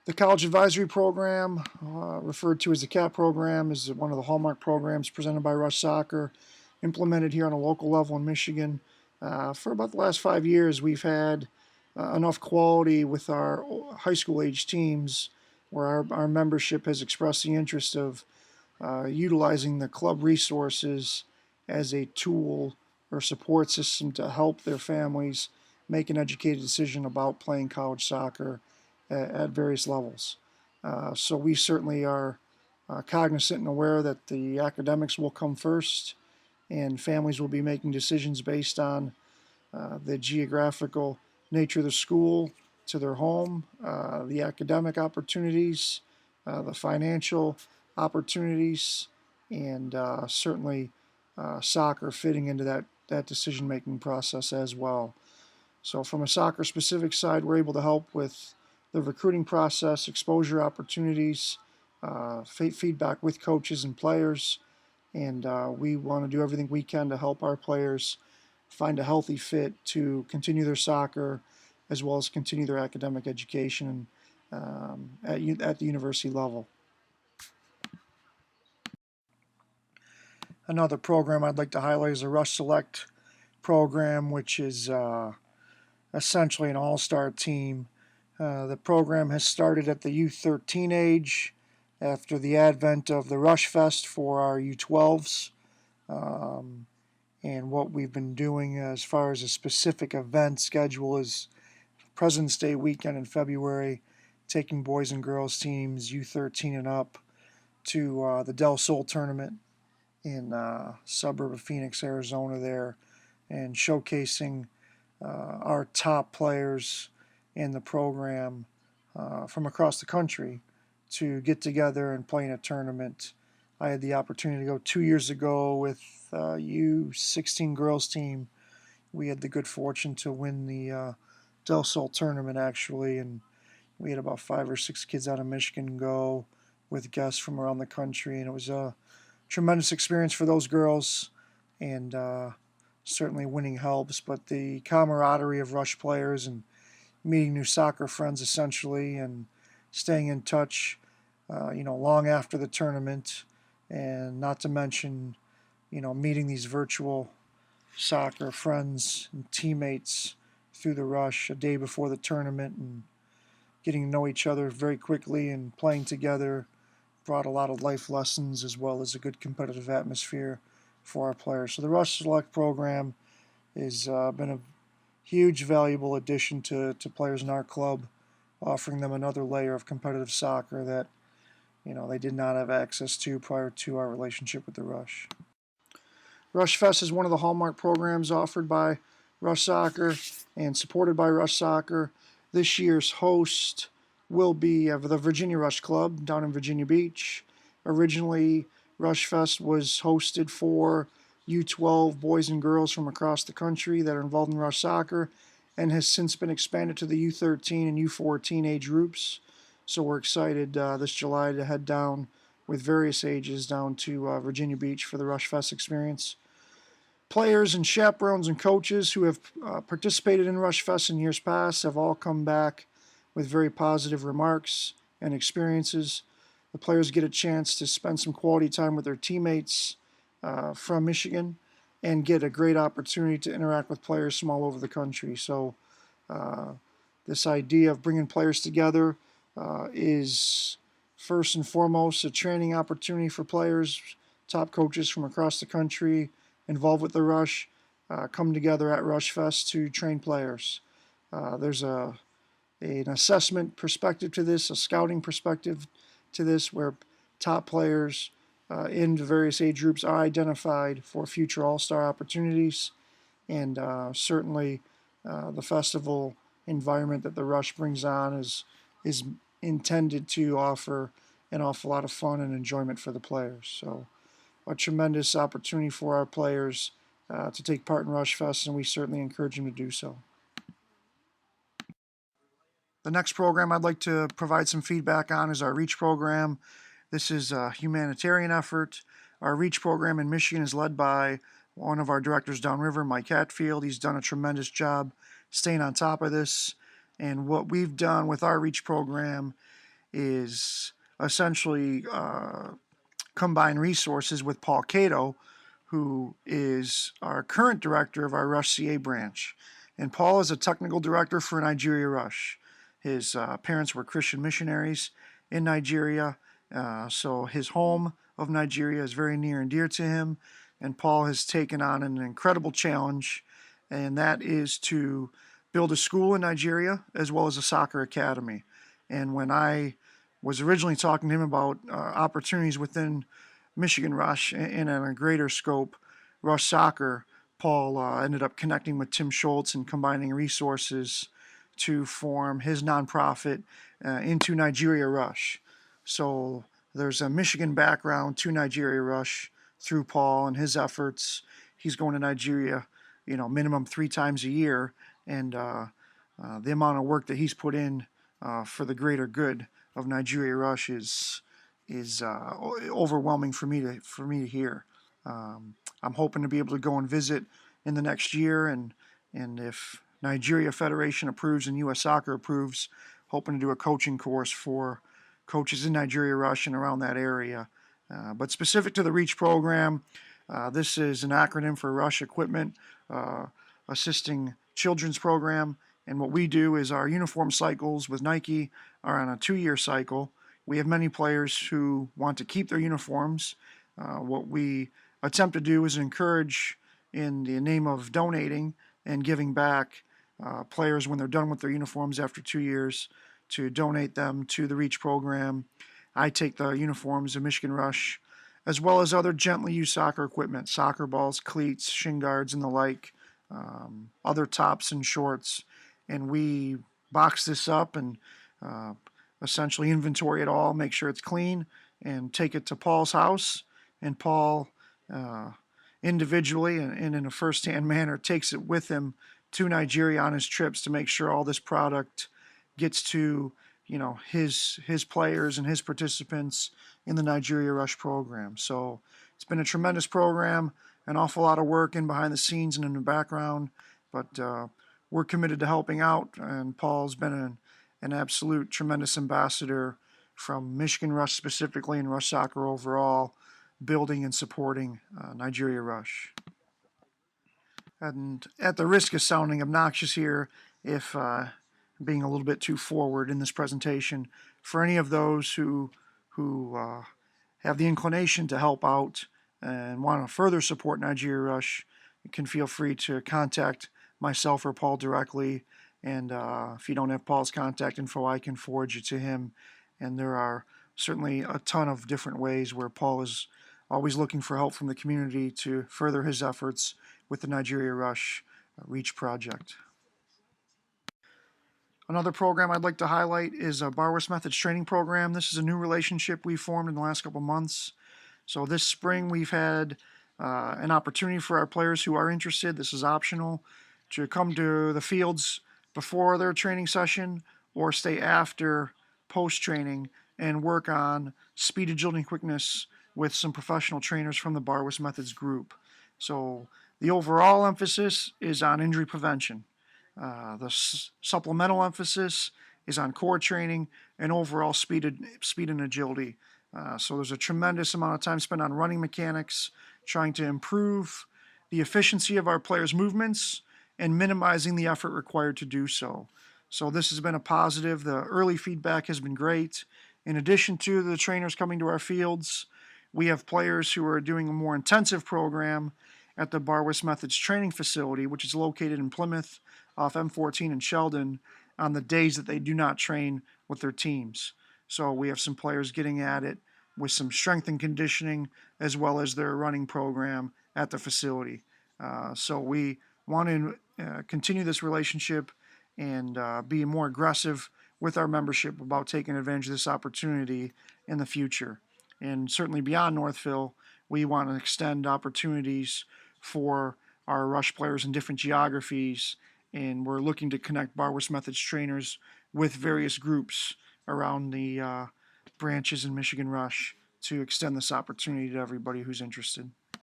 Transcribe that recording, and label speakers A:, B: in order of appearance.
A: The College Advisory Program, referred to as the CAP program, is one of the hallmark programs presented by Rush Soccer, implemented here on a local level in Michigan. For about the last 5 years, we've had enough quality with our high school age teams where our membership has expressed the interest of utilizing the club resources as a tool or support system to help their families make an educated decision about playing college soccer at various levels. So we certainly are cognizant and aware that the academics will come first, and families will be making decisions based on the geographical nature of the school to their home, the academic opportunities, the financial opportunities, and certainly soccer fitting into that decision making process as well. So, from a soccer specific side, we're able to help with the recruiting process, exposure opportunities, feedback with coaches and players, and we want to do everything we can to help our players find a healthy fit to continue their soccer as well as continue their academic education at the university level. Another program I'd like to highlight is the Rush Select program, which is essentially an all-star team. The program has started at the U13 age after the advent of the Rush Fest for our U12s. And what we've been doing as far as a specific event schedule is President's Day weekend in February, taking boys and girls teams U13 and up to the Del Sol tournament in suburb of Phoenix, Arizona there, and showcasing our top players in the program from across the country to get together and play in a tournament. I had the opportunity to go 2 years ago with U16 girls team. We had the good fortune to win the Del Sol tournament actually, and we had about 5 or 6 kids out of Michigan go with guests from around the country, and it was a tremendous experience for those girls, and certainly winning helps, but the camaraderie of Rush players and meeting new soccer friends essentially and staying in touch, long after the tournament, and not to mention, meeting these virtual soccer friends and teammates through the Rush a day before the tournament and getting to know each other very quickly and playing together brought a lot of life lessons as well as a good competitive atmosphere for our players. So the Rush Select program has been a huge valuable addition to players in our club, offering them another layer of competitive soccer that they did not have access to prior to our relationship with the Rush. Rush Fest is one of the hallmark programs offered by Rush Soccer and supported by Rush Soccer. This year's host will be the Virginia Rush Club down in Virginia Beach. Originally, Rush Fest was hosted for U12 boys and girls from across the country that are involved in Rush Soccer and has since been expanded to the U13 and U14 age groups. So we're excited this July to head down with various ages down to Virginia Beach for the Rush Fest experience. Players and chaperones and coaches who have participated in Rush Fest in years past have all come back with very positive remarks and experiences. The players get a chance to spend some quality time with their teammates from Michigan and get a great opportunity to interact with players from all over the country. So this idea of bringing players together is first and foremost a training opportunity for players. Top coaches from across the country involved with the Rush come together at Rush Fest to train players. There's an assessment perspective to this, a scouting perspective to this, where top players in the various age groups are identified for future all-star opportunities, and certainly the festival environment that the Rush brings on is intended to offer an awful lot of fun and enjoyment for the players. So a tremendous opportunity for our players to take part in Rush Fest, and we certainly encourage them to do so. The next program I'd like to provide some feedback on is our REACH program. This is a humanitarian effort. Our REACH program in Michigan is led by one of our directors downriver, Mike Hatfield. He's done a tremendous job staying on top of this. And what we've done with our REACH program is essentially combine resources with Paul Cato, who is our current director of our Rush CA branch. And Paul is a technical director for Nigeria Rush. His parents were Christian missionaries in Nigeria, so his home of Nigeria is very near and dear to him. And Paul has taken on an incredible challenge, and that is to build a school in Nigeria as well as a soccer academy. And when I was originally talking to him about opportunities within Michigan Rush and on a greater scope, Rush Soccer, Paul ended up connecting with Tim Schultz and combining resources to form his nonprofit into Nigeria Rush. So there's a Michigan background to Nigeria Rush through Paul and his efforts. He's going to Nigeria, minimum 3 times a year, and the amount of work that he's put in for the greater good of Nigeria Rush is overwhelming for me to hear. I'm hoping to be able to go and visit in the next year, and if Nigeria Federation approves and U.S. Soccer approves, hoping to do a coaching course for coaches in Nigeria Rush and around that area. But specific to the REACH program, this is an acronym for Rush Equipment Assisting Children's Program. And what we do is our uniform cycles with Nike are on a 2-year cycle. We have many players who want to keep their uniforms. What we attempt to do is encourage, in the name of donating and giving back, players when they're done with their uniforms after 2 years to donate them to the REACH program. I take the uniforms of Michigan Rush as well as other gently used soccer equipment, soccer balls, cleats, shin guards, and the like, other tops and shorts, and we box this up and essentially inventory it all, make sure it's clean, and take it to Paul's house. And Paul, individually and in a first-hand manner, takes it with him to Nigeria on his trips to make sure all this product gets to his players and his participants in the Nigeria Rush program. So it's been a tremendous program, an awful lot of work in behind the scenes and in the background, but we're committed to helping out, and Paul's been an absolute tremendous ambassador from Michigan Rush specifically and Rush Soccer overall, building and supporting Nigeria Rush. And at the risk of sounding obnoxious here, if being a little bit too forward in this presentation, for any of those who have the inclination to help out and want to further support Nigeria Rush, you can feel free to contact myself or Paul directly. And if you don't have Paul's contact info, I can forward you to him. And there are certainly a ton of different ways where Paul is always looking for help from the community to further his efforts with the Nigeria Rush REACH project. Another program I'd like to highlight is a Barwis Methods training program. This is a new relationship we formed in the last couple months. So this spring we've had an opportunity for our players who are interested, this is optional, to come to the fields before their training session or stay after post-training and work on speed, agility, and quickness with some professional trainers from the Barwis Methods group. So the overall emphasis is on injury prevention. The supplemental emphasis is on core training and overall speed and agility. So there's a tremendous amount of time spent on running mechanics, trying to improve the efficiency of our players' movements and minimizing the effort required to do so. So this has been a positive. The early feedback has been great. In addition to the trainers coming to our fields, we have players who are doing a more intensive program at the Barwis Methods training facility, which is located in Plymouth off M14 in Sheldon, on the days that they do not train with their teams. So we have some players getting at it with some strength and conditioning as well as their running program at the facility. So we want to continue this relationship and be more aggressive with our membership about taking advantage of this opportunity in the future. And certainly beyond Northville, we want to extend opportunities for our Rush players in different geographies, and we're looking to connect Barwis Methods trainers with various groups around the branches in Michigan Rush to extend this opportunity to everybody who's interested.